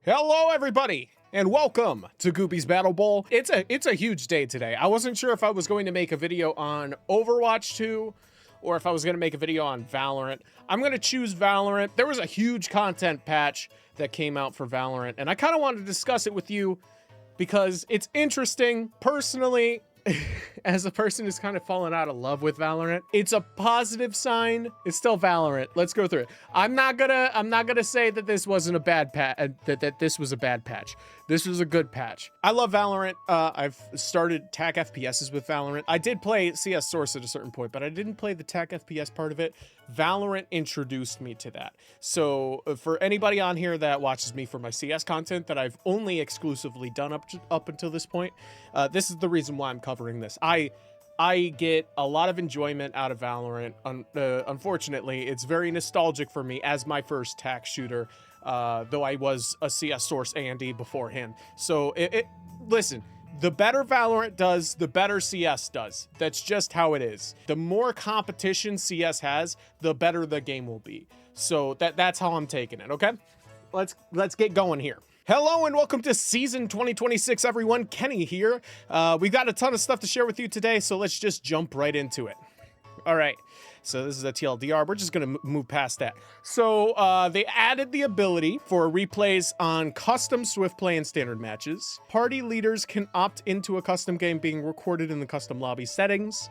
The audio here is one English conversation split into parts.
Hello, everybody, and welcome to Goopy's Battle Bowl. It's a huge day today. I wasn't sure if I was going to make a video on Overwatch 2 or if I was going to make a video on Valorant. I'm going to choose Valorant. There was a huge content patch that came out for Valorant, and I kind of wanted to discuss it with you because it's interesting. Personally, as a person who's kind of fallen out of love with Valorant, it's a positive sign. It's still Valorant. Let's go through it. I'm not gonna say that this wasn't a bad patch. That this was a bad patch. This was a good patch. I love Valorant. I've started TAC FPSs with Valorant. I did play CS Source at a certain point, but I didn't play the TAC FPS part of it. Valorant introduced me to that. So for anybody on here that watches me for my CS content that I've only exclusively done up until this point, this is the reason why I'm covering this. I get a lot of enjoyment out of Valorant. Unfortunately, it's very nostalgic for me as my first TAC shooter, though I was a CS Source A&D beforehand. So listen, the better Valorant does, the better CS does. That's just how it is. The more competition CS has, the better the game will be. So that's how I'm taking it, okay? Let's get going here. Hello and welcome to season 2026, everyone. Kenny here. We've got a ton of stuff to share with you today, so let's just jump right into it. All right, so this is a TLDR. We're just gonna move past that. So they added the ability for replays on custom Swift play and standard matches. Party leaders can opt into a custom game being recorded in the custom lobby settings.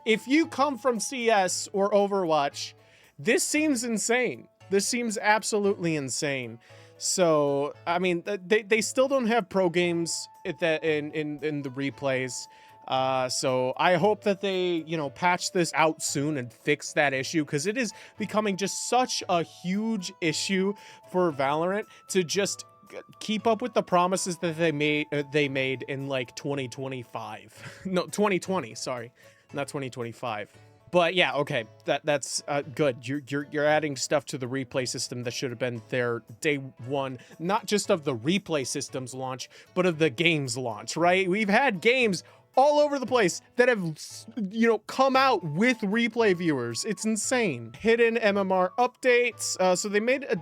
If you come from CS or Overwatch, this seems insane. This seems absolutely insane. So, I mean, they still don't have pro games in the replays. So I hope that they, patch this out soon and fix that issue, because it is becoming just such a huge issue for Valorant to just keep up with the promises that they made in like 2025. No, 2020, sorry, not 2025. But yeah, okay, that's good. You're adding stuff to the replay system that should have been there day one, not just of the replay system's launch, but of the game's launch, right? We've had games all over the place that have, come out with replay viewers. It's insane. Hidden MMR updates. So they made a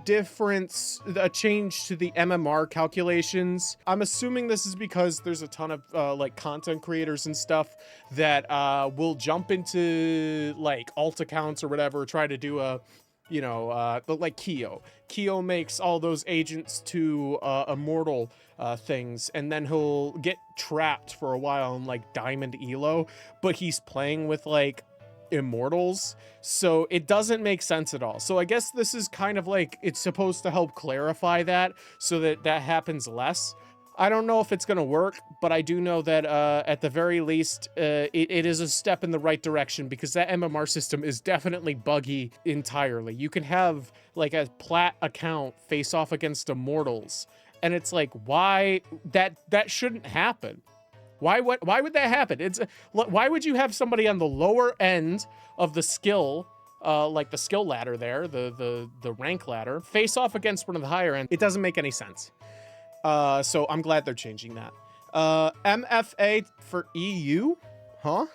change to the MMR calculations. I'm assuming this is because there's a ton of content creators and stuff that will jump into like alt accounts or whatever, try to do a like Keo. Keo makes all those agents to immortal things, and then he'll get trapped for a while in like Diamond Elo, but he's playing with like immortals, so it doesn't make sense at all. So I guess this is kind of like, it's supposed to help clarify that so that happens less. I don't know if it's going to work, but I do know that at the very least, it is a step in the right direction, because that MMR system is definitely buggy entirely. You can have like a plat account face off against immortals, and it's like, why that shouldn't happen? Why would that happen? Why would you have somebody on the lower end of the skill, like the skill ladder there, the rank ladder, face off against one of the higher end? It doesn't make any sense. So I'm glad they're changing that. MFA for EU? Huh?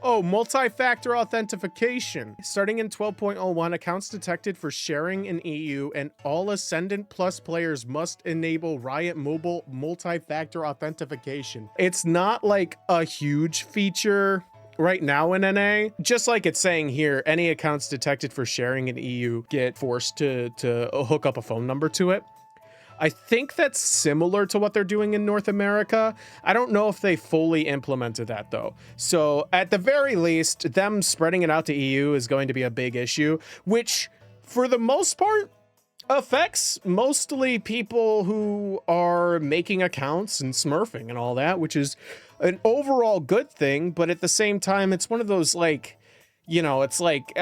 Oh, multi-factor authentication. Starting in 12.01, accounts detected for sharing in EU and all Ascendant Plus players must enable Riot Mobile multi-factor authentication. It's not like a huge feature right now in NA. Just like it's saying here, any accounts detected for sharing in EU get forced to hook up a phone number to it. I think that's similar to what they're doing in North America. I don't know if they fully implemented that though. So at the very least, them spreading it out to EU is going to be a big issue, which for the most part affects mostly people who are making accounts and smurfing and all that, which is an overall good thing. But at the same time, it's one of those like, it's like,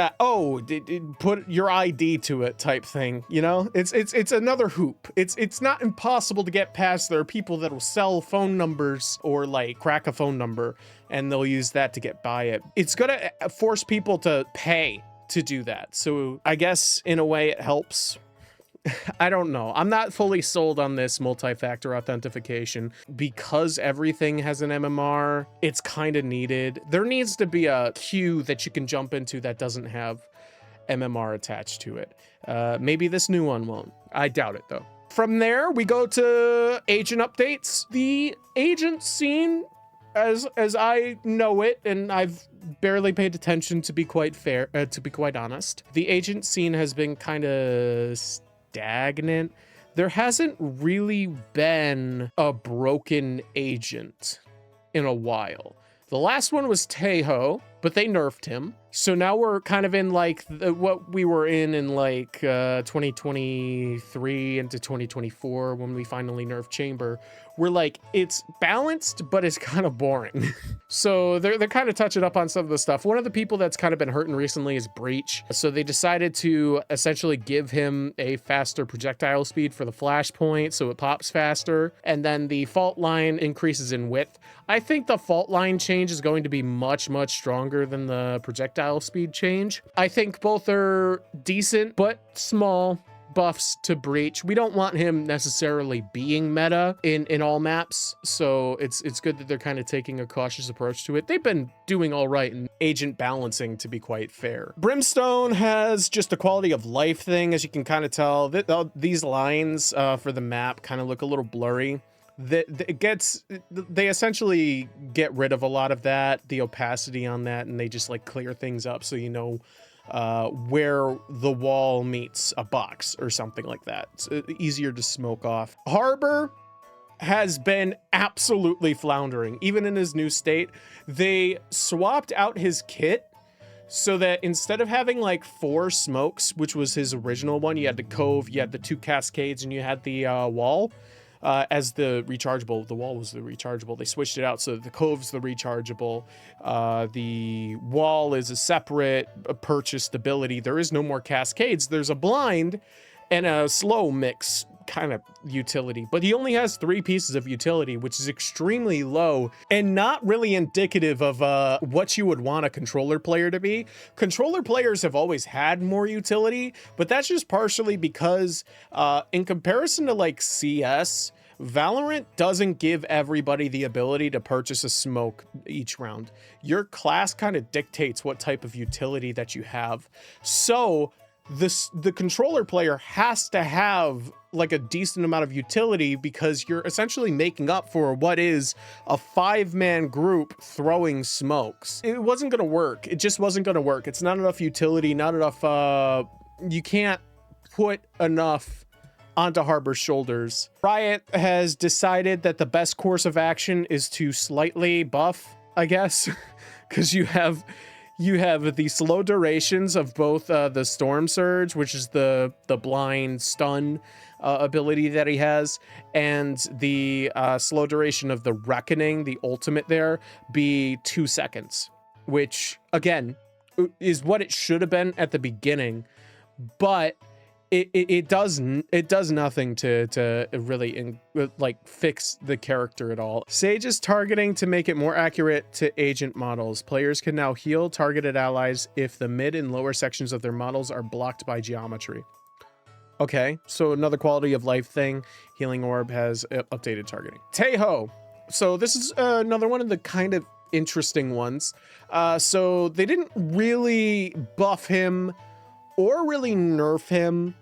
put your ID to it type thing, It's another hoop. It's not impossible to get past. There are people that will sell phone numbers or like crack a phone number, and they'll use that to get by it. It's gonna force people to pay to do that. So I guess in a way it helps. I don't know. I'm not fully sold on this multi-factor authentication because everything has an MMR. It's kind of needed. There needs to be a queue that you can jump into that doesn't have MMR attached to it. Maybe this new one won't. I doubt it though. From there, we go to agent updates. The agent scene, as I know it, and I've barely paid attention to be quite honest, the agent scene has been kind of stagnant. There hasn't really been a broken agent in a while. The last one was Tejo, but they nerfed him. So now we're kind of in like what we were in like 2023 into 2024 when we finally nerfed Chamber. We're like, it's balanced, but it's kind of boring. So they're kind of touching up on some of the stuff. One of the people that's kind of been hurting recently is Breach. So they decided to essentially give him a faster projectile speed for the flashpoint, so it pops faster. And then the fault line increases in width. I think the fault line change is going to be much, much stronger than the projectile speed change. I think both are decent, but small buffs to Breach. We don't want him necessarily being meta in all maps, so it's good that they're kind of taking a cautious approach to it. They've been doing all right in agent balancing, to be quite fair. Brimstone has just a quality of life thing, as you can kind of tell. These lines for the map kind of look a little blurry. They essentially get rid of a lot of that, the opacity on that, and they just like clear things up so you know where the wall meets a box or something like that. It's easier to smoke off. Harbor has been absolutely floundering. Even in his new state, they swapped out his kit so that instead of having like 4 smokes, which was his original one, you had the cove, you had the 2 cascades, and you had the wall as the rechargeable. The wall was the rechargeable. They switched it out so the cove's the rechargeable. The wall is a separate purchased ability. There is no more cascades. There's a blind and a slow mix kind of utility, but he only has 3 pieces of utility, which is extremely low and not really indicative of what you would want a controller player to be. Controller players have always had more utility, but that's just partially because in comparison to like CS, Valorant doesn't give everybody the ability to purchase a smoke each round. Your class kind of dictates what type of utility that you have. So the controller player has to have like a decent amount of utility because you're essentially making up for what is a 5-man group throwing smokes. It wasn't going to work. It just wasn't going to work. It's not enough utility, not enough, you can't put enough onto Harbor's shoulders. Riot has decided that the best course of action is to slightly buff, I guess, because you have the slow durations of both the Storm Surge, which is the blind stun ability that he has, and the slow duration of the Reckoning, the ultimate there, be 2 seconds, which again is what it should have been at the beginning, but it does nothing to really like fix the character at all. Sage's targeting to make it more accurate to agent models. Players can now heal targeted allies if the mid and lower sections of their models are blocked by geometry. Okay, so another quality of life thing. Healing Orb has updated targeting. Tejo. So this is another one of the kind of interesting ones. So they didn't really buff him or really nerf him.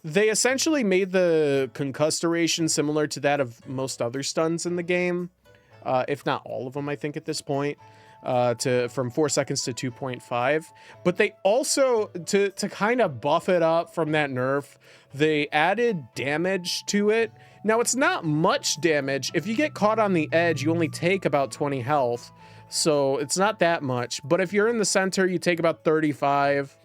They essentially made the concuss duration similar to that of most other stuns in the game, if not all of them, I think, at this point, from 4 seconds to 2.5. But they also, to kind of buff it up from that nerf, they added damage to it. Now, it's not much damage. If you get caught on the edge, you only take about 20 health, so it's not that much. But if you're in the center, you take about 35.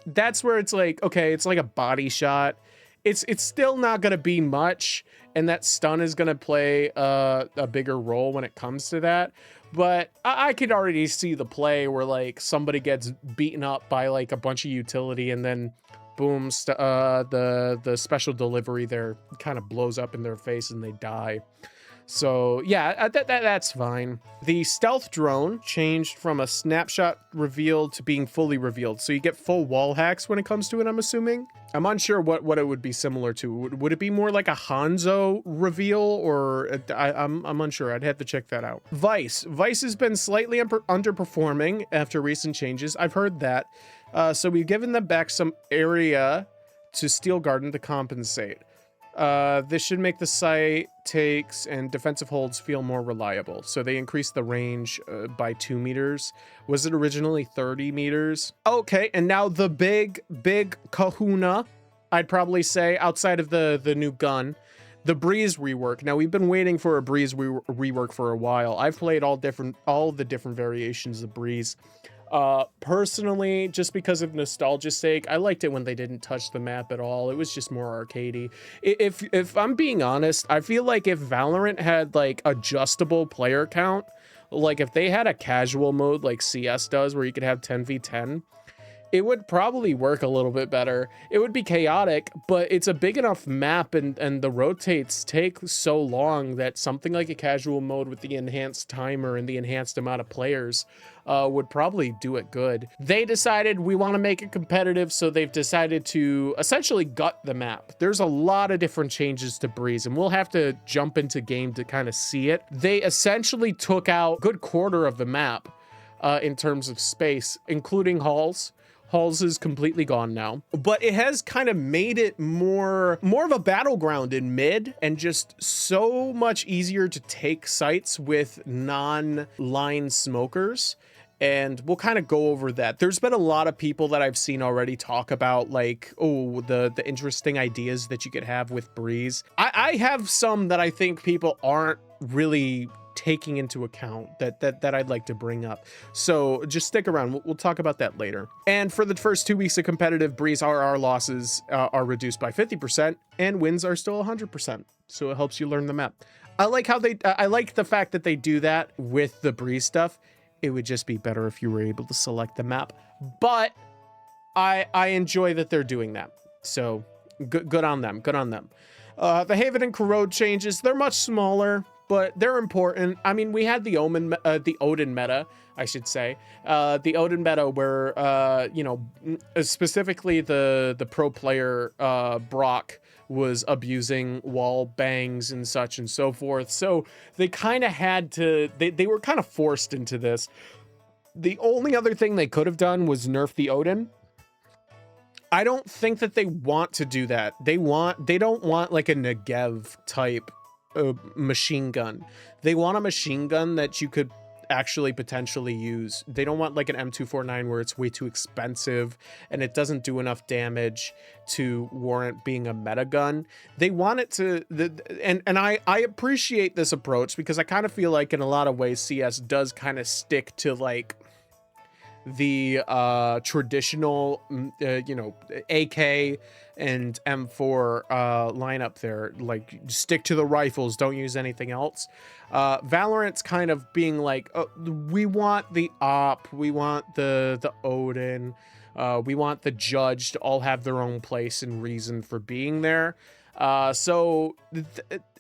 That's where it's like, okay, it's like a body shot. It's still not going to be much, and that stun is going to play a bigger role when it comes to that. But I could already see the play where like somebody gets beaten up by like a bunch of utility, and then boom, the special delivery there kind of blows up in their face and they die. So yeah, that's fine. The stealth drone changed from a snapshot revealed to being fully revealed. So you get full wall hacks when it comes to it, I'm assuming. I'm unsure what it would be similar to. Would it be more like a Hanzo reveal, or I'm unsure. I'd have to check that out. Vice has been slightly underperforming after recent changes. I've heard that. So we've given them back some area to Steel Garden to compensate. This should make the sight takes and defensive holds feel more reliable. So they increased the range by 2 meters. Was it originally 30 meters? Okay, and now the big kahuna, I'd probably say, outside of the new gun, the breeze rework. Now we've been waiting for a breeze rework for a while. I've played all the different variations of breeze. Personally, just because of nostalgia's sake, I liked it when they didn't touch the map at all. It was just more arcadey. If I'm being honest, I feel like if Valorant had like adjustable player count, like if they had a casual mode like CS does where you could have 10v10, it would probably work a little bit better. It would be chaotic, but it's a big enough map and the rotates take so long that something like a casual mode with the enhanced timer and the enhanced amount of players would probably do it good. They decided we want to make it competitive, so they've decided to essentially gut the map. There's a lot of different changes to Breeze, and we'll have to jump into game to kind of see it. They essentially took out a good quarter of the map in terms of space, including halls. Halls is completely gone now, but it has kind of made it more of a battleground in mid and just so much easier to take sites with non-line smokers. And we'll kind of go over that. There's been a lot of people that I've seen already talk about like, oh, the interesting ideas that you could have with Breeze. I have some that I think people aren't really taking into account that I'd like to bring up. So just stick around. We'll talk about that later. And for the first 2 weeks of competitive Breeze, our losses are reduced by 50% and wins are still 100%. So it helps you learn the map. I like how I like the fact that they do that with the Breeze stuff. It would just be better if you were able to select the map, but I enjoy that they're doing that. So good on them. Good on them. The Haven and Corrode changes, they're much smaller, but they're important. I mean, we had the Odin meta, I should say. The Odin meta where, you know, specifically the pro player, Brock, was abusing wall bangs and such and so forth. So they kind of had to, they were kind of forced into this. The only other thing they could have done was nerf the Odin. I don't think that they want to do that. They don't want like a Negev type machine gun. They want a machine gun that you could actually potentially use. They don't want like an M249 where it's way too expensive and it doesn't do enough damage to warrant being a meta gun. They want it to, and I appreciate this approach because I kind of feel like in a lot of ways CS does kind of stick to like the traditional you know, AK and M4 lineup there, like stick to the rifles, don't use anything else. Valorant's kind of being like, oh, we want the op, we want the Odin, we want the Judge to all have their own place and reason for being there. So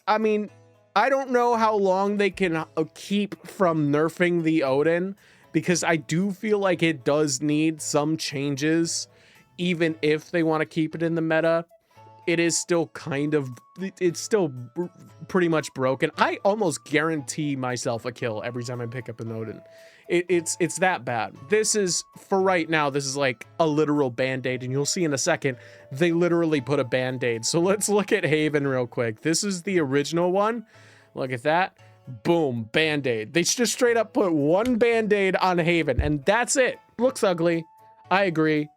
I mean, I don't know how long they can keep from nerfing the Odin, because I do feel like it does need some changes, even if they want to keep it in the meta. It is still kind of, it's still pretty much broken. I almost guarantee myself a kill every time I pick up an Odin. It's that bad. This is, for right now, this is like a literal band-aid, and you'll see in a second, they literally put a band-aid. So let's look at Haven real quick. This is the original one. Look at that. Boom, band-aid. They just straight up put one band-aid on Haven, and that's it. Looks ugly. I agree.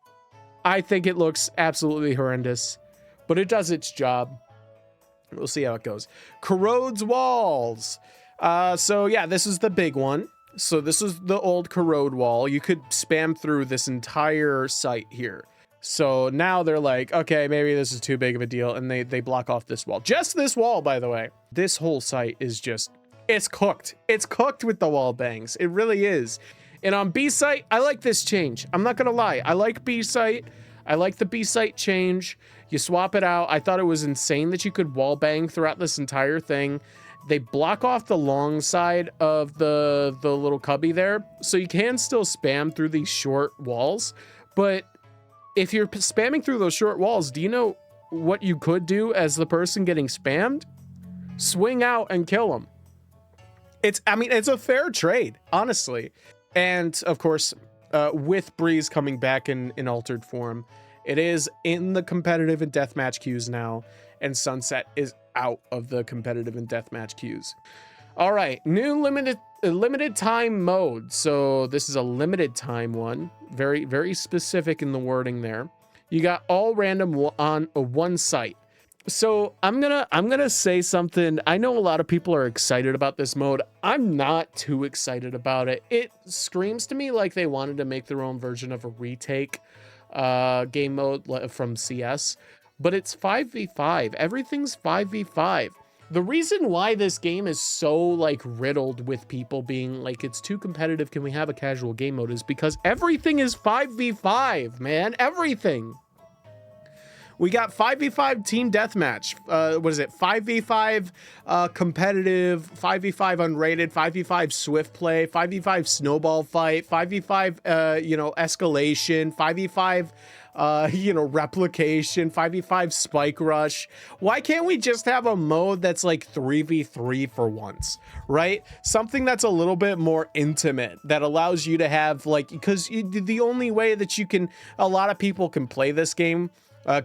I think it looks absolutely horrendous, but it does its job. We'll see how it goes. Corrodes walls. So yeah, this is the big one. So this is the old corrode wall. You could spam through this entire site here. So now they're like, okay, maybe this is too big of a deal, and they block off this wall. Just this wall, by the way. This whole site is just, it's cooked. It's cooked with the wall bangs. It really is. And on B site, I like this change. I'm not gonna lie. I like B site. I like the B site change. You swap it out. I thought it was insane that you could wall bang throughout this entire thing. They block off the long side of the little cubby there, so you can still spam through these short walls. But if you're spamming through those short walls, do you know what you could do as the person getting spammed? Swing out and kill them. I mean, it's a fair trade, honestly. And of course, with Breeze coming back in altered form, It is in the competitive and deathmatch queues now, and Sunset is out of the competitive and deathmatch queues. All right, new limited time mode. So this is a limited time one. Very, very specific in the wording there. You got all random on one site. So I'm gonna say something. I know a lot of people are excited about this mode. I'm not too excited about it. It screams to me like they wanted to make their own version of a retake game mode from CS, but it's 5v5. Everything's 5v5. The reason why this game is so like riddled with people being like, it's too competitive, can we have a casual game mode, is because everything is 5v5, man. Everything. We got 5v5 team deathmatch. What is it? 5v5 competitive, 5v5 unrated, 5v5 swift play, 5v5 snowball fight, 5v5 escalation, 5v5 replication, 5v5 spike rush. Why can't we just have a mode that's like 3v3 for once, right? Something that's a little bit more intimate, that allows you to have like, because the only way that a lot of people can play this game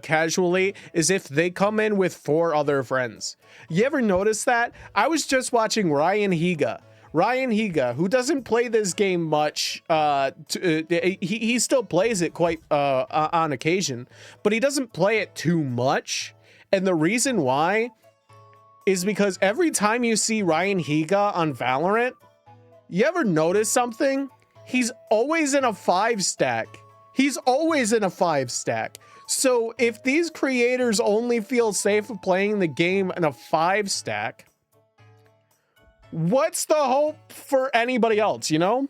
casually is if they come in with 4 other friends. You ever notice that? I was just watching Ryan Higa, who doesn't play this game much. He still plays it quite on occasion, but he doesn't play it too much. And the reason why is because every time you see Ryan Higa on Valorant, you ever notice something? He's always in a 5 stack. He's always in a 5 stack. So if these creators only feel safe playing the game in a 5 stack, what's the hope for anybody else, you know?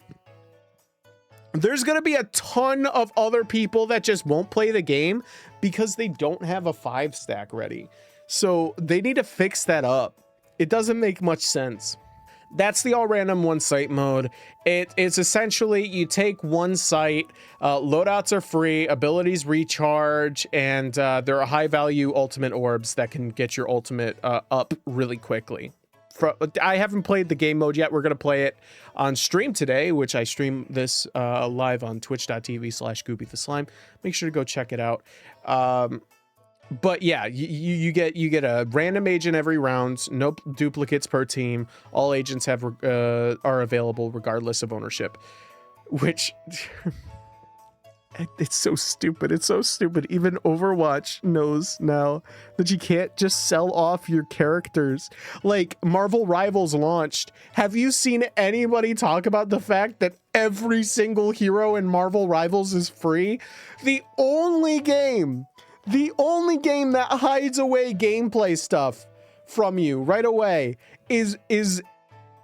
There's going to be a ton of other people that just won't play the game because they don't have a 5 stack ready. So they need to fix that up. It doesn't make much sense. That's the all random one site mode. It's essentially you take one site, loadouts are free, abilities recharge, and there are high value ultimate orbs that can get your ultimate up really quickly. I haven't played the game mode yet. We're going to play it on stream today, which I stream this live on twitch.tv/GoopyTheSlime. Make sure to go check it out. But yeah, you get a random agent every round, no duplicates per team. All agents are available regardless of ownership, which it's so stupid. It's so stupid. Even Overwatch knows now that you can't just sell off your characters. Like Marvel Rivals launched. Have you seen anybody talk about the fact that every single hero in Marvel Rivals is free? The only game that hides away gameplay stuff from you right away is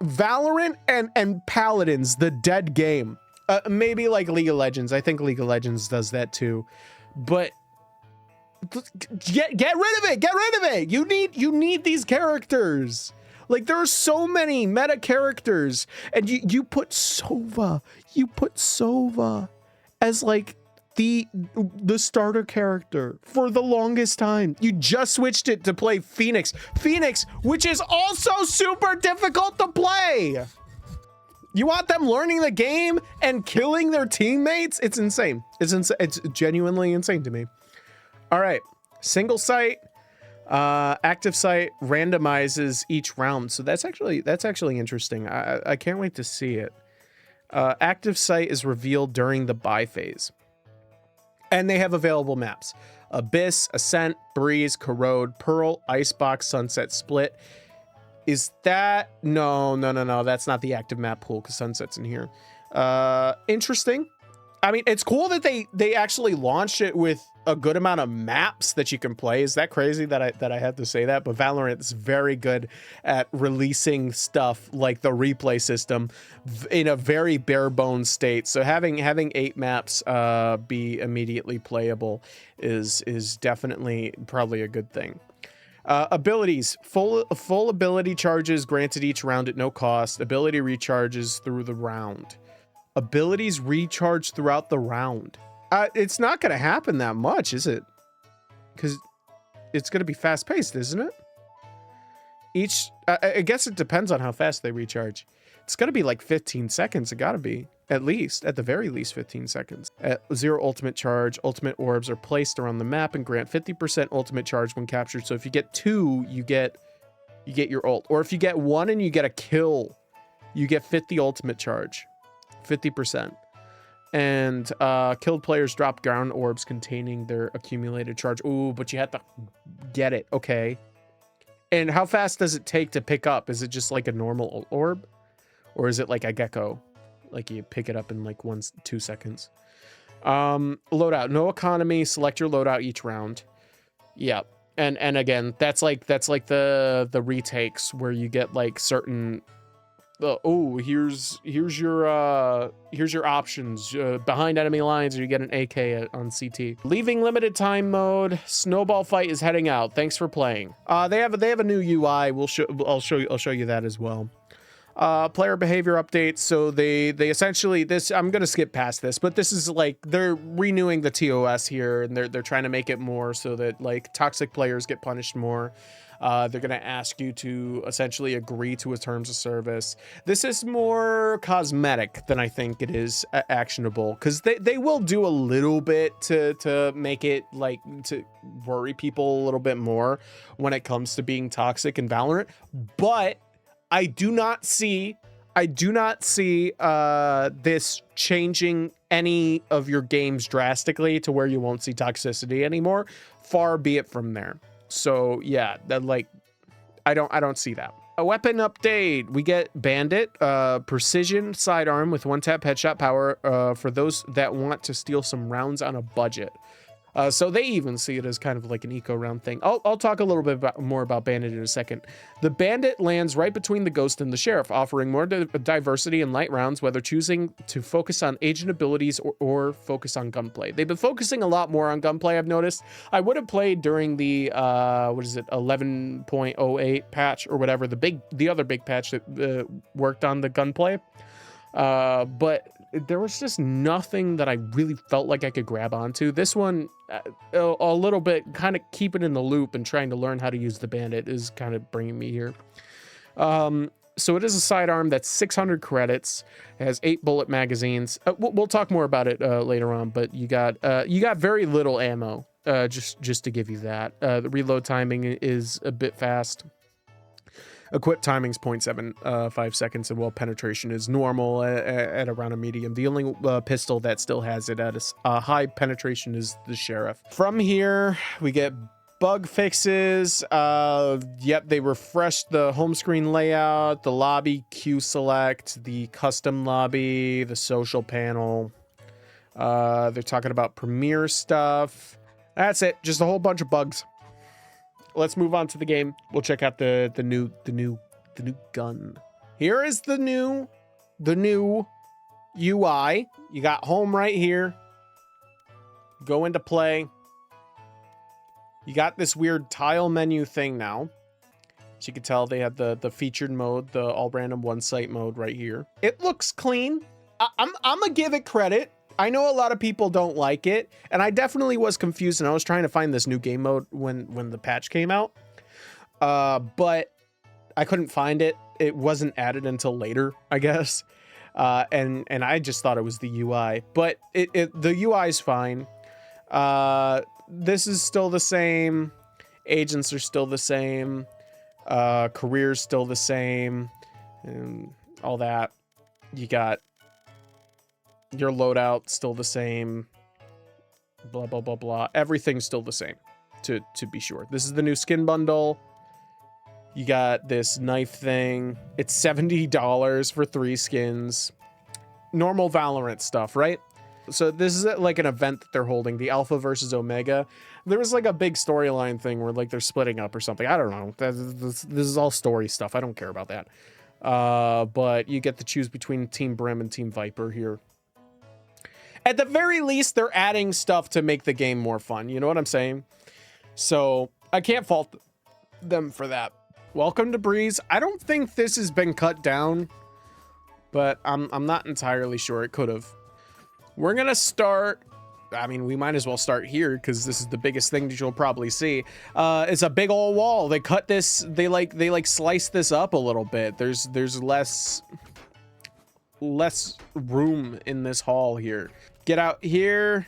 Valorant and Paladins, the dead game. Maybe like League of Legends. I think League of Legends does that too. But get rid of it. Get rid of it. You need these characters. Like there are so many meta characters, and you put Sova. You put Sova as like the starter character for the longest time. You just switched it to play Phoenix, which is also super difficult to play. You want them learning the game and killing their teammates? It's insane. It's genuinely insane to me. All right, single site, active site randomizes each round. So that's actually interesting. I can't wait to see it. Active site is revealed during the buy phase. And they have available maps: Abyss, Ascent, Breeze, Corrode, Pearl, Icebox, Sunset, Split. Is that... No. That's not the active map pool because Sunset's in here. Interesting. I mean, it's cool that they actually launched it with a good amount of maps that you can play. Is that crazy that I had to say that? But Valorant is very good at releasing stuff like the replay system in a very bare bones state. So having 8 maps be immediately playable is definitely probably a good thing. Abilities: full ability charges granted each round at no cost. Ability recharges through the round. Abilities recharge throughout the round. It's not going to happen that much, is it? Because it's going to be fast paced, isn't it? I guess it depends on how fast they recharge. It's going to be like 15 seconds. It got to be. At the very least 15 seconds. At 0 ultimate charge, ultimate orbs are placed around the map and grant 50% ultimate charge when captured. So if you get 2, you get your ult. Or if you get 1 and you get a kill, you get 50 ultimate charge. 50%. And killed players drop ground orbs containing their accumulated charge. Ooh, but you have to get it. Okay. And how fast does it take to pick up? Is it just like a normal orb? Or is it like a gecko? Like you pick it up in like 2 seconds. Loadout, no economy. Select your loadout each round. Yeah, and again, that's like the retakes where you get like certain. Oh, here's your options. Behind enemy lines, or you get an AK on CT. Leaving limited time mode. Snowball fight is heading out. Thanks for playing. They have a new UI. I'll show you that as well. Player behavior updates. So they essentially, this, I'm gonna skip past this, but this is like they're renewing the TOS here, and they're trying to make it more so that like toxic players get punished more. They're gonna ask you to essentially agree to a terms of service. This is more cosmetic than I think it is actionable, because they will do a little bit to make it like to worry people a little bit more when it comes to being toxic in Valorant, but I do not see this changing any of your games drastically to where you won't see toxicity anymore. Far be it from there. So yeah, that like I don't see that. A weapon update. We get Bandit, precision sidearm with 1-tap headshot power for those that want to steal some rounds on a budget. So they even see it as kind of like an eco round thing. I'll talk a little bit more about Bandit in a second. The Bandit lands right between the Ghost and the Sheriff, offering more diversity in light rounds, whether choosing to focus on agent abilities or focus on gunplay. They've been focusing a lot more on gunplay, I've noticed. I would have played during the, 11.08 patch or whatever, the other big patch that worked on the gunplay. But there was just nothing that I really felt like I could grab onto. This one, a little bit, kind of keeping in the loop and trying to learn how to use the Bandit is kind of bringing me here. So it is a sidearm that's 600 credits. It has 8 bullet magazines. We'll talk more about it later on, but you got very little ammo, just to give you that. The reload timing is a bit fast. Equip timing is 0.75 seconds, and while penetration is normal at around a medium, the only pistol that still has it at a high penetration is the Sheriff. From here, we get bug fixes. Yep, they refreshed the home screen layout, the lobby queue select, the custom lobby, the social panel. They're talking about Premiere stuff. That's it. Just a whole bunch of bugs. Let's move on to the game. We'll check out the new gun. Here is the new UI. You got home right here. Go into play. You got this weird tile menu thing now. As you can tell, they have the featured mode, the all random one site mode right here. It looks clean. I'm gonna give it credit. I know a lot of people don't like it, and I definitely was confused, and I was trying to find this new game mode when the patch came out, but I couldn't find it. It wasn't added until later, I guess, and I just thought it was the UI, but the UI is fine. This is still the same. Agents are still the same. Careers still the same, and all that. You got your loadout still the same, blah blah blah blah. Everything's still the same, to be sure. This is the new skin bundle. You got this knife thing. It's $70 for 3 skins. Normal Valorant stuff, right? So this is like an event that they're holding, the Alpha versus Omega. There was like a big storyline thing where like they're splitting up or something. I don't know. This is all story stuff. I don't care about that. But you get to choose between Team Brim and Team Viper here. At the very least, they're adding stuff to make the game more fun. You know what I'm saying? So I can't fault them for that. Welcome to Breeze. I don't think this has been cut down, but I'm not entirely sure. It could have. We're gonna start. I mean, we might as well start here because this is the biggest thing that you'll probably see. It's a big old wall. They cut this. They like slice this up a little bit. There's less. less room in this hall here. Get out here.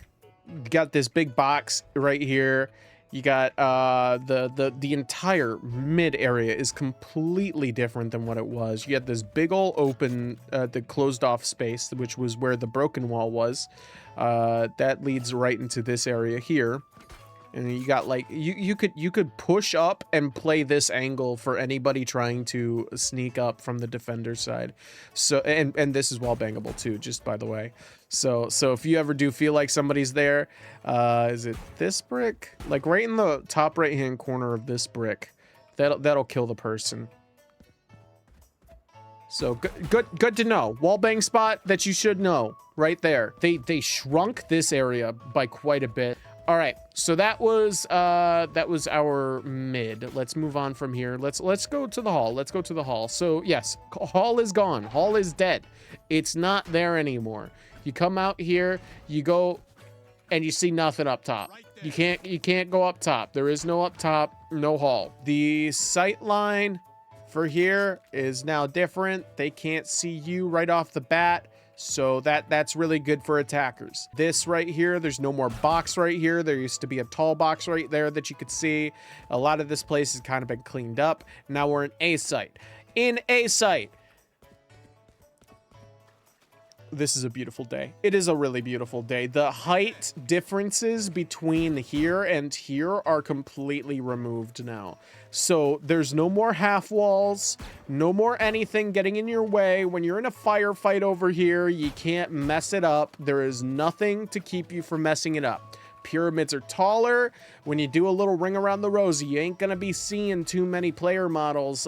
Got this big box right here. You got the entire mid area is completely different than what it was. You had this big old open, the closed off space, which was where the broken wall was. That leads right into this area here. And you got like you could push up and play this angle for anybody trying to sneak up from the defender side. So and this is wall bangable too, just by the way. So if you ever do feel like somebody's there, is it this brick? Like right in the top right hand corner of this brick, that'll kill the person. So good to know. Wall bang spot that you should know right there. They shrunk this area by quite a bit. All right, so that was our mid. Let's move on from here. Let's go to the hall. Let's go to the hall. So yes, hall is gone. Hall is dead. It's not there anymore. You come out here, you go, and you see nothing up top. You can't go up top. There is no up top, no hall. The sight line for here is now different. They can't see you right off the bat. So that's really good for attackers. This right here, there's no more box right here. There used to be a tall box right there that you could see. A lot of this place has kind of been cleaned up. Now we're in A site. In A site. This is a beautiful day. It is a really beautiful day. The height differences between here and here are completely removed now. So there's no more half walls, no more anything getting in your way. When you're in a firefight over here, you can't mess it up. There is nothing to keep you from messing it up. Pyramids are taller. When you do a little ring around the rosy, you ain't gonna be seeing too many player models,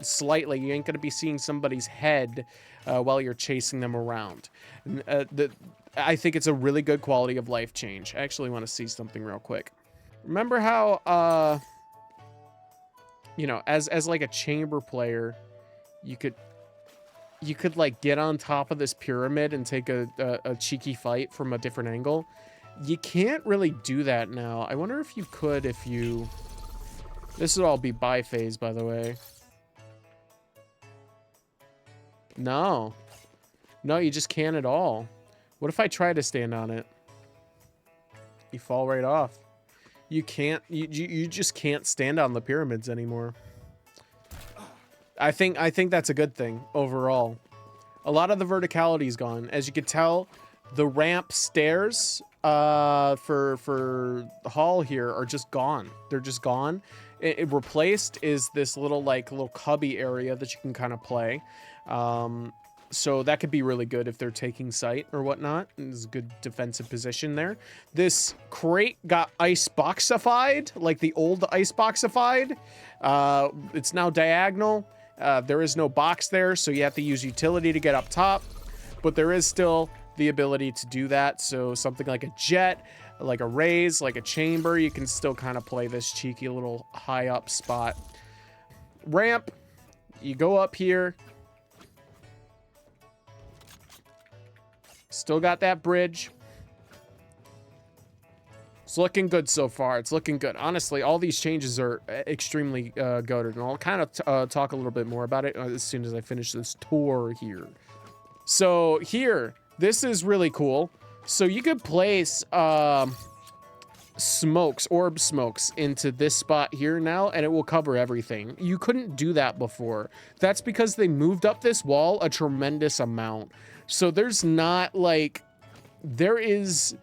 slightly. You ain't gonna be seeing somebody's head while you're chasing them around. I think it's a really good quality of life change. I actually want to see something real quick. Remember how, you know, as like a chamber player, you could like get on top of this pyramid and take a cheeky fight from a different angle. You can't really do that now. I wonder if you could if you... This would all be bi-phase, by the way. No, you just can't at all. What if I try to stand on it? You fall right off. You can't, you just can't stand on the pyramids anymore. I think that's a good thing overall. A lot of the verticality is gone. As you can tell, the ramp stairs for the hall here are just gone. They're just gone. It replaced is this little cubby area that you can kind of play. So that could be really good if they're taking sight or whatnot. There's a good defensive position there. This crate got ice boxified, like the old ice boxified. It's now diagonal. There is no box there, so you have to use utility to get up top. But there is still the ability to do that. So something like a jet, like a raise, like a chamber, you can still kind of play this cheeky little high up spot. Ramp, you go up here. Still got that bridge. It's looking good so far. It's looking good. Honestly, all these changes are extremely goated. And I'll kind of talk a little bit more about it as soon as I finish this tour here. So here, this is really cool. So you could place smokes, orb smokes into this spot here now, and it will cover everything. You couldn't do that before. That's because they moved up this wall a tremendous amount. So there's not like, there is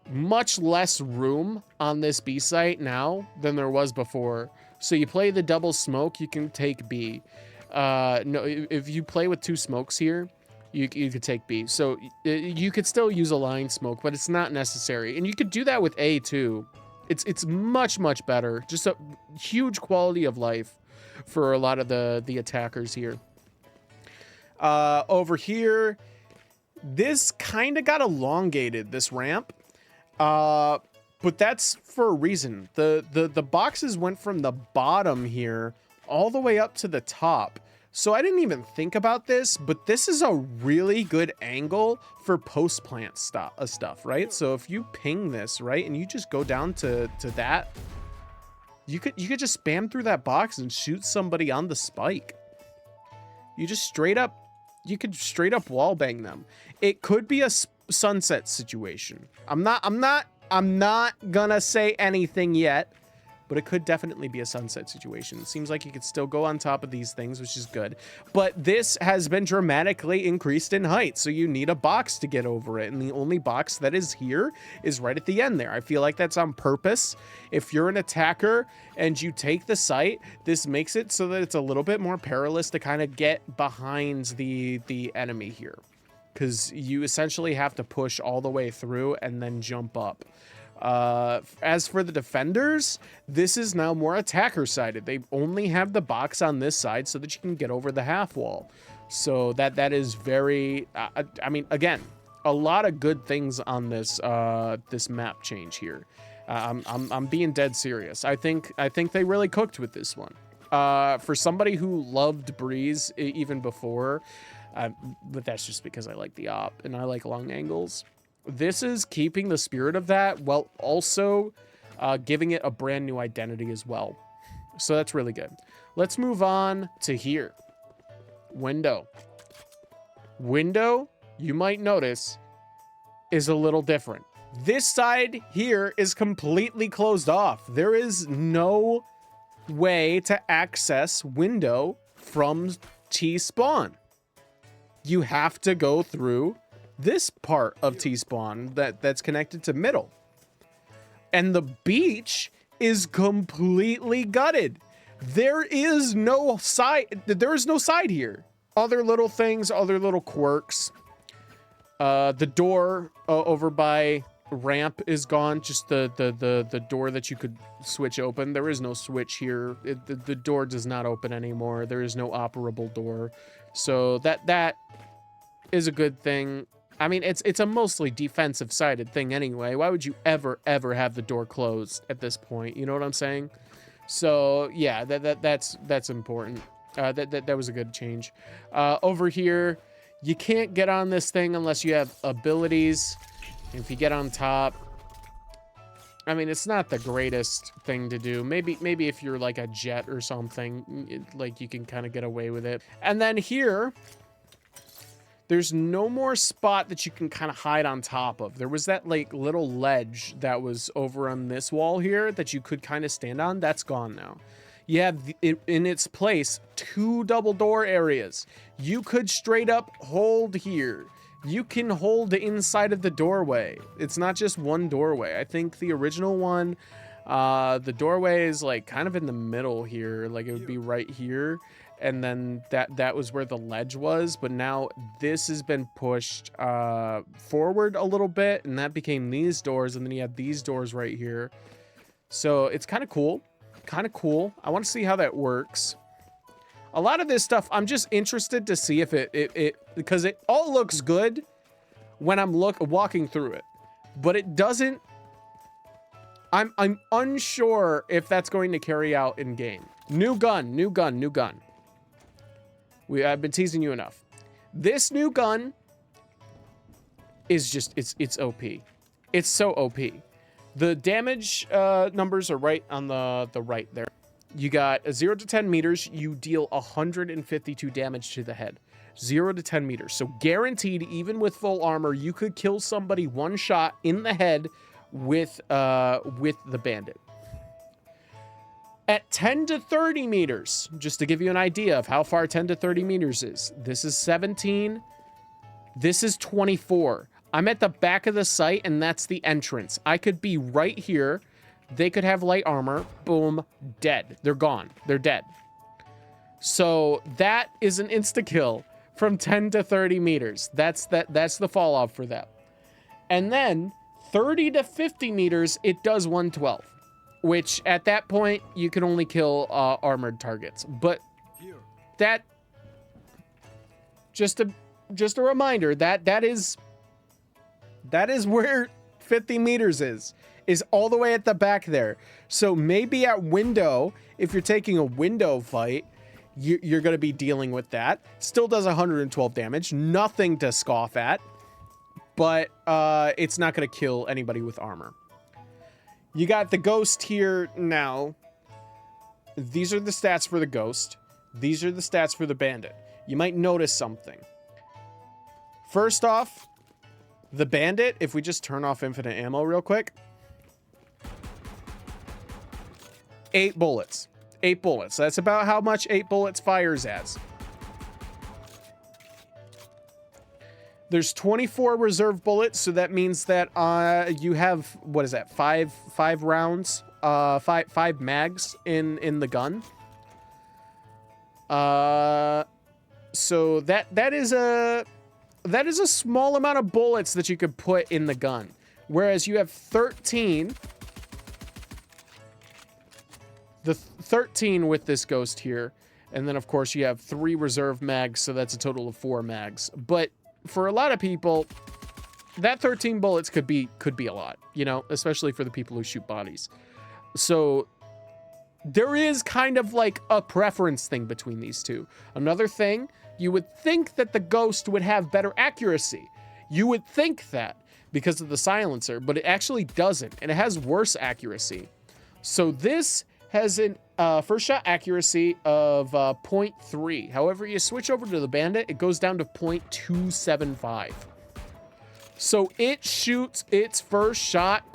much less room on this B site now than there was before. So you play the double smoke, you can take B. No, if you play with two smokes here, you could take B. So you could still use a line smoke, but it's not necessary. And you could do that with A too. It's much, much better. Just a huge quality of life for a lot of the attackers here. Over here, this kind of got elongated, this ramp. But that's for a reason. The boxes went from the bottom here all the way up to the top. So I didn't even think about this, but this is a really good angle for post-plant stuff, right? So if you ping this, right, and you just go down to that, you could just spam through that box and shoot somebody on the spike. You just straight up, you could straight up wall bang them. It could be a sunset situation. I'm not gonna say anything yet, but it could definitely be a sunset situation. It seems like you could still go on top of these things, which is good. But this has been dramatically increased in height, so you need a box to get over it. And the only box that is here is right at the end there. I feel like that's on purpose. If you're an attacker and you take the site, this makes it so that it's a little bit more perilous to kind of get behind the enemy here, because you essentially have to push all the way through and then jump up. As for the defenders, this is now more attacker sided. They only have the box on this side so that you can get over the half wall. So that is very, I mean, again, a lot of good things on this, this map change here. I'm being dead serious. I think they really cooked with this one. For somebody who loved Breeze even before, but that's just because I like the op and I like long angles. This is keeping the spirit of that while also giving it a brand new identity as well. So that's really good. Let's move on to here. Window. Window, you might notice, is a little different. This side here is completely closed off. There is no way to access window from T-spawn. You have to go through this part of T-spawn that's connected to middle. And the beach is completely gutted. There is no side. There is no side here. Other little things, other little quirks. The door over by ramp is gone. Just the door that you could switch open. There is no switch here. The door does not open anymore. There is no operable door. So that is a good thing. I mean, it's a mostly defensive sided thing anyway. Why would you ever have the door closed at this point? You know what I'm saying? So yeah, that's important. That was a good change. Over here, you can't get on this thing unless you have abilities. If you get on top, I mean, it's not the greatest thing to do. Maybe if you're like a jet or something, like you can kind of get away with it. And then here, there's no more spot that you can kind of hide on top of. There was that like little ledge that was over on this wall here that you could kind of stand on. That's gone now. You have in its place 2 double door areas. You could straight up hold here. You can hold the inside of the doorway. It's not just one doorway. I think the original one, the doorway is like kind of in the middle here. Like it would be right here. And then that was where the ledge was, but now this has been pushed forward a little bit, and that became these doors, and then you have these doors right here. So it's kind of cool. I want to see how that works. A lot of this stuff, I'm just interested to see if it because it all looks good when I'm walking through it, but it doesn't. I'm unsure if that's going to carry out in game. New gun. I've been teasing you enough. This new gun is just, it's OP. It's so OP. The damage numbers are right on the right there. You got 0 to 10 meters. You deal 152 damage to the head. 0 to 10 meters. So guaranteed, even with full armor, you could kill somebody one shot in the head with the bandit. At 10 to 30 meters, just to give you an idea of how far 10 to 30 meters is, this is 17, this is 24. I'm at the back of the site, and that's the entrance. I could be right here. They could have light armor. Boom, dead. They're gone. They're dead. So that is an insta-kill from 10 to 30 meters. That's the fall off for that. And then 30 to 50 meters, it does 112. Which, at that point, you can only kill armored targets. But that, just a reminder, that is where 50 meters is all the way at the back there. So maybe at window, if you're taking a window fight, you're going to be dealing with that. Still does 112 damage, nothing to scoff at, but it's not going to kill anybody with armor. You got the ghost here now. These are the stats for the ghost. These are the stats for the bandit. you might notice something. First off, the bandit, if we just turn off infinite ammo real quick. 8 bullets. 8 bullets. That's about how much 8 bullets fires as. There's 24 reserve bullets, so that means that you have, what is that, five rounds, five mags in the gun. So that is a small amount of bullets that you could put in the gun, whereas you have 13. The 13 with this ghost here, and then of course you have 3 reserve mags, so that's a total of 4 mags. But for a lot of people, that 13 bullets could be a lot, you know, especially for the people who shoot bodies. So there is kind of like a preference thing between these two. Another thing, you would think that the ghost would have better accuracy. You would think that because of the silencer, but it actually doesn't, and it has worse accuracy. So this has an first shot accuracy of 0.3. However, you switch over to the bandit, it goes down to 0.275. So it shoots its first shot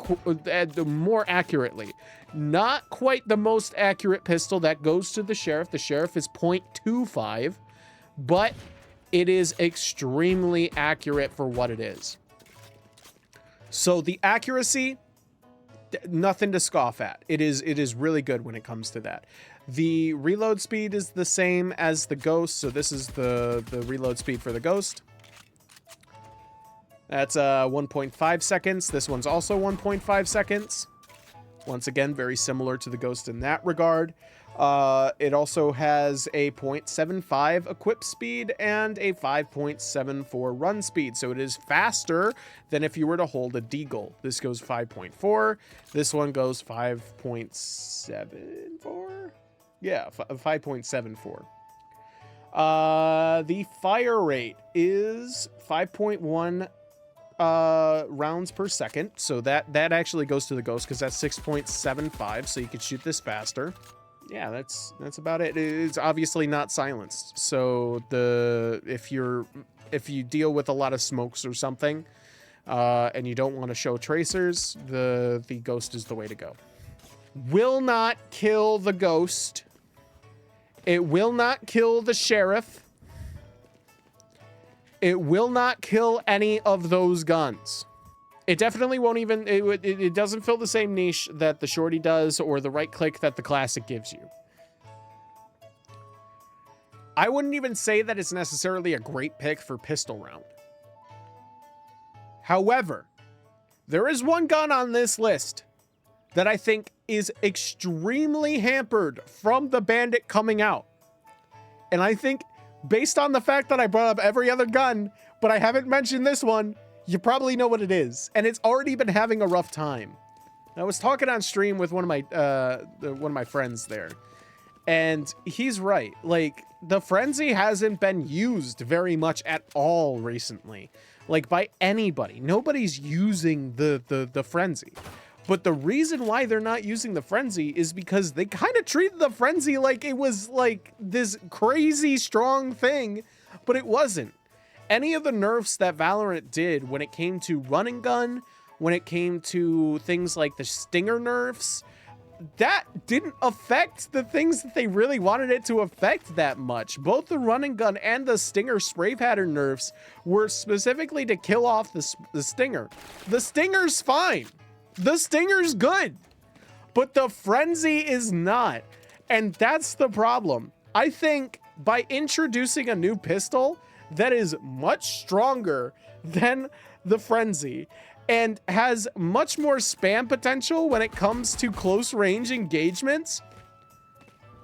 more accurately. Not quite the most accurate pistol that goes to the sheriff. The sheriff is 0.25, but it is extremely accurate for what it is. So the accuracy, nothing to scoff at. It is really good when it comes to that. The reload speed is the same as the ghost, so this is the reload speed for the ghost. That's 1.5 seconds. This one's also 1.5 seconds. Once again, very similar to the ghost in that regard. It also has a 0.75 equip speed and a 5.74 run speed. So it is faster than if you were to hold a deagle. This goes 5.4. This one goes 5.74. Yeah, 5.74. The fire rate is 5.1 rounds per second. So that actually goes to the ghost because that's 6.75. So you can shoot this faster. Yeah, that's about it. It's obviously not silenced. So if you deal with a lot of smokes or something, and you don't want to show tracers, the ghost is the way to go. Will not kill the ghost. It will not kill the sheriff. It will not kill any of those guns. It definitely won't even, it doesn't fill the same niche that the shorty does or the right click that the classic gives you. I wouldn't even say that it's necessarily a great pick for pistol round. However, there is one gun on this list that I think is extremely hampered from the bandit coming out. And I think based on the fact that I brought up every other gun, but I haven't mentioned this one, you probably know what it is, and it's already been having a rough time. I was talking on stream with one of my friends there, and he's right. Like, the frenzy hasn't been used very much at all recently, like by anybody. Nobody's using the frenzy. But the reason why they're not using the frenzy is because they kind of treated the frenzy like it was like this crazy strong thing, but it wasn't. Any of the nerfs that Valorant did when it came to run and gun, when it came to things like the stinger nerfs, that didn't affect the things that they really wanted it to affect that much. Both the run and gun and the stinger spray pattern nerfs were specifically to kill off the stinger. The stinger's fine. The stinger's good. But the frenzy is not. And that's the problem. I think by introducing a new pistol that is much stronger than the frenzy and has much more spam potential when it comes to close range engagements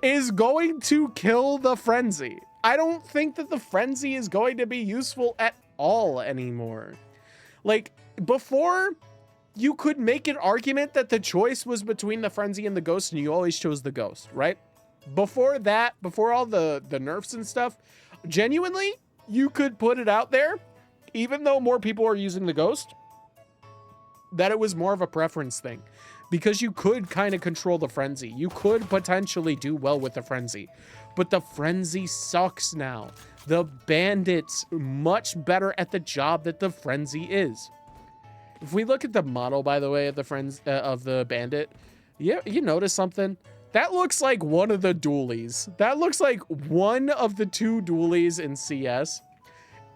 is going to kill the frenzy. I don't think that the frenzy is going to be useful at all anymore. Like, before, you could make an argument that the choice was between the frenzy and the ghost, and you always chose the ghost, right? Before that, before all the nerfs and stuff, genuinely, you could put it out there, even though more people are using the ghost, that it was more of a preference thing, because you could kind of control the frenzy. You could potentially do well with the frenzy, but the frenzy sucks now. The Bandit's much better at the job that the Frenzy is. If we look at the model, by the way, of the Bandit, you notice something? That looks like one of the dualies. That looks like one of the 2 dualies in CS.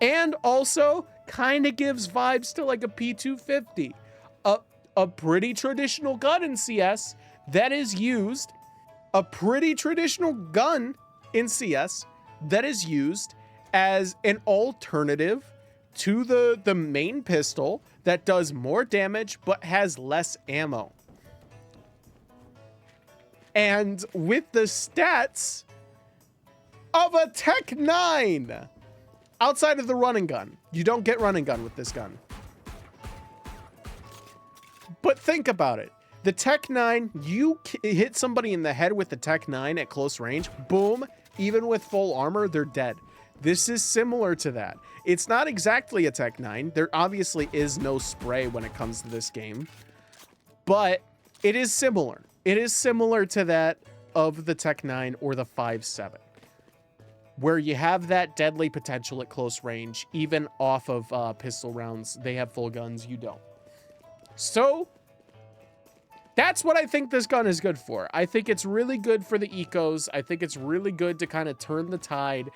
And also kind of gives vibes to like a P250. A pretty traditional gun in CS that is used. A pretty traditional gun in CS that is used as an alternative to the main pistol that does more damage but has less ammo. And with the stats of a Tech 9, outside of the running gun, you don't get running gun with this gun. But think about it. The Tech 9, you hit somebody in the head with the Tech 9 at close range, boom, even with full armor, they're dead. This is similar to that. It's not exactly a Tech 9. There obviously is no spray when it comes to this game, but it is similar. It is similar to that of the Tech 9 or the 5.7, where you have that deadly potential at close range, even off of pistol rounds. They have full guns, you don't. So that's what I think this gun is good for. I think it's really good for the ecos. I think it's really good to kind of turn the tide.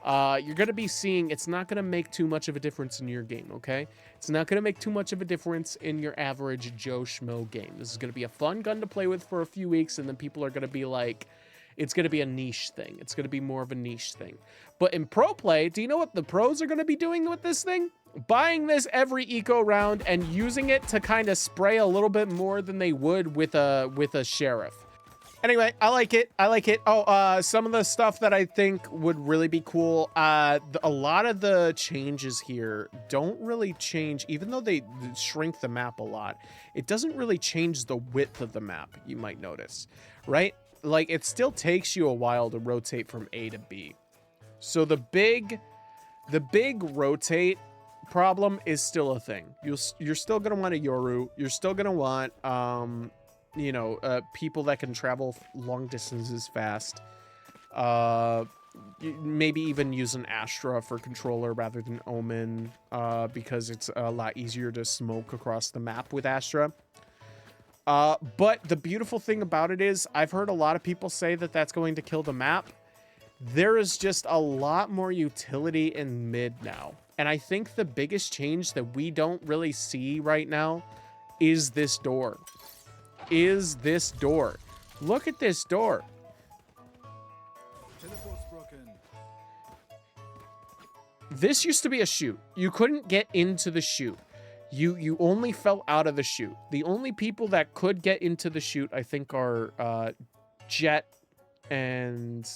You're going to be seeing it's not going to make too much of a difference in your game, okay? It's not going to make too much of a difference in your average Joe Schmo game. This is going to be a fun gun to play with for a few weeks, and then people are going to be like, it's going to be a niche thing. It's going to be more of a niche thing. But in pro play, do you know what the pros are going to be doing with this thing? Buying this every eco round and using it to kind of spray a little bit more than they would with a sheriff. Anyway, I like it. I like it. Oh, some of the stuff that I think would really be cool. A lot of the changes here don't really change, even though they shrink the map a lot. It doesn't really change the width of the map, you might notice, right? Like, it still takes you a while to rotate from A to B. So the big rotate problem is still a thing. You're still gonna want a Yoru. You're still gonna want people that can travel long distances fast. Maybe even use an Astra for controller rather than Omen, because it's a lot easier to smoke across the map with Astra. But the beautiful thing about it is, I've heard a lot of people say that that's going to kill the map. There is just a lot more utility in mid now. And I think the biggest change that we don't really see right now is this door. Look at this door. This used to be a chute. You couldn't get into the chute. You only fell out of the chute. The only people that could get into the chute, I think, are Jet and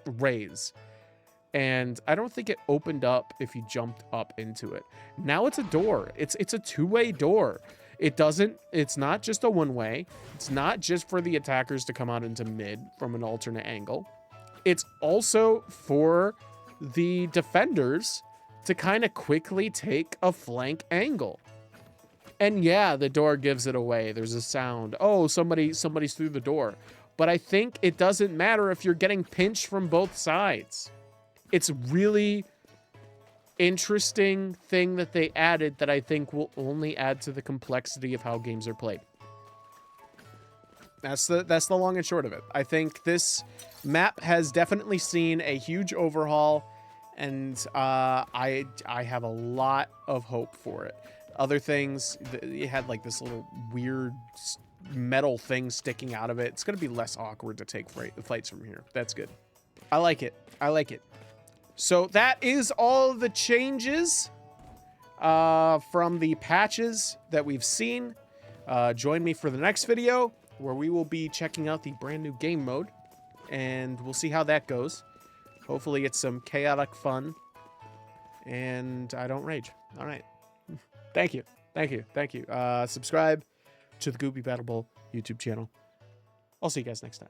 Raze. And I don't think it opened up if you jumped up into it. Now it's a door. It's a two-way door. It's not just a one-way. It's not just for the attackers to come out into mid from an alternate angle. It's also for the defenders to kind of quickly take a flank angle. And yeah, the door gives it away. There's a sound. Oh, somebody's through the door. But I think it doesn't matter if you're getting pinched from both sides. It's really interesting thing that they added that I think will only add to the complexity of how games are played. That's the long and short of it. I think this map has definitely seen a huge overhaul, and I have a lot of hope for it. Other things, it had like this little weird metal thing sticking out of it. It's going to be less awkward to take fights from here. That's good. I like it. I like it. So that is all the changes from the patches that we've seen. Join me for the next video where we will be checking out the brand new game mode, and we'll see how that goes. Hopefully it's some chaotic fun and I don't rage. All right. Thank you. Thank you. Thank you. Subscribe to the Goopy Battle Bowl YouTube channel. I'll see you guys next time.